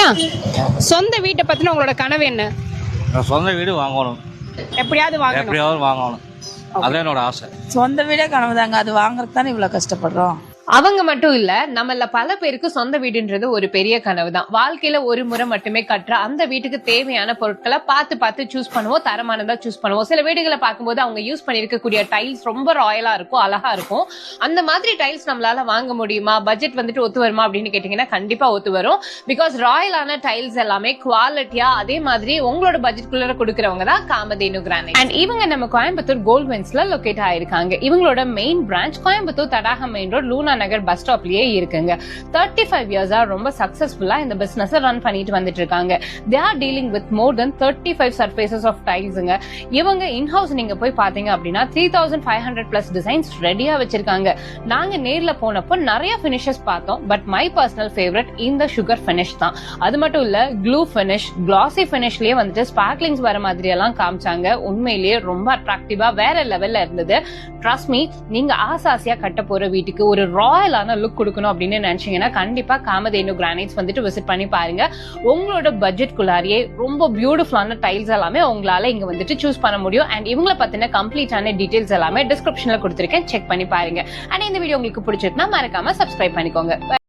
ஐயா, சொந்த வீட்டை பத்தின உங்களோட கனவு என்ன? சொந்த வீடு வாங்கணும், எப்படியாவது வாங்கணும். எப்படியாவது வாங்கணும், அதான் என்னோட ஆசை. சொந்த வீடே கனவு தாங்க, அது வாங்குறதுக்கு தானே இவ்வளவு கஷ்டப்படுறோம். அவங்க மட்டும் இல்ல, நம்மள பல பேருக்கு சொந்த வீடுன்றது ஒரு பெரிய கனவு தான். வாழ்க்கையில ஒரு முறை மட்டுமே கட்டுற அந்த வீட்டுக்கு தேவையான பொருட்களை பார்த்து சூஸ் பண்ணுவோம், தரமானதா சூஸ் பண்ணுவோம். சில வீடுகளை பார்க்கும்போது அவங்க யூஸ் பண்ணிருக்கக்கூடிய டைல்ஸ் ரொம்ப ராயலா இருக்கும், அழகா இருக்கும். அந்த மாதிரி டைல்ஸ் நம்மளால வாங்க முடியுமா, பட்ஜெட் வந்துட்டு ஒத்து வருமா அப்படின்னு கேட்டீங்கன்னா கண்டிப்பா ஒத்து வரும். பிகாஸ் ராயலான டைல்ஸ் எல்லாமே குவாலிட்டியா அதே மாதிரி உங்களோட பட்ஜெட்குள்ள கொடுக்கறவங்க தான் காமதேனு கிரானைட். அண்ட் இவங்க நம்ம கோயம்புத்தூர் கோல்ட்வின்ஸ்ல லொகேட் ஆயிருக்காங்க. இவங்களோட மெயின் பிரான்ச் கோயம்புத்தூர் தடாகம் மெயின் ரோட் லூனா நகர் பஸ் ஸ்டாப்லயே இருக்குங்க. 35 இயர்ஸா ரொம்ப சக்சஸ்ஃபுல்லா இந்த பிசினஸ் ரன் பண்ணிட்டு வந்துட்டு இருக்காங்க. they are dealing with more than 35 surfaces of tilesங்க. இவங்க இன்ஹவுஸ் நீங்க போய் பாத்தீங்க அப்படின்னா 3500 பிளஸ் டிசைன்ஸ் ரெடியா வச்சிருக்காங்க. நாங்க நேர்ல போனப்போ நிறைய பினிஷஸ் பார்த்தோம். பட் மை பர்சனல் ஃபேவரட் இந்த சுகர் பினிஷ் தான். அது மட்டும் இல்ல, க்ளூ பினிஷ், கிளாசி பினிஷ்லயே வந்துட்டு ஸ்பார்க்லிங்ஸ் வர மாதிரி எல்லாம் காமிச்சாங்க. உண்மையிலேயே ரொம்ப அட்ராக்டிவா வேற லெவல்ல இருந்தது. ட்ரஸ்ட் மீ, நீங்க ஆசாசியா கட்ட போற வீட்டுக்கு ஒரு ராயலான லுக் கொடுக்கணும் அப்படின்னு நினைச்சீங்கன்னா கண்டிப்பா காமதேனு கிரானைட்ஸ் வந்துட்டு விசிட் பண்ணி பாருங்க. உங்களோட பட்ஜெட் குள்ளாரியே ரொம்ப பியூட்டிஃபுல்லான டைல்ஸ் எல்லாமே உங்களால இங்க வந்துட்டு சூஸ் பண்ண முடியும். அண்ட் இவங்களை பத்தின கம்ப்ளீட்டான டீடைல்ஸ் எல்லாமே டிஸ்கிரிப்ஷன்ல கொடுத்திருக்கேன், செக் பண்ணி பாருங்க. அண்ட் இந்த வீடியோ உங்களுக்கு பிடிச்சிருக்குன்னா மறக்காம சப்ஸ்கிரைப் பண்ணிக்கோங்க.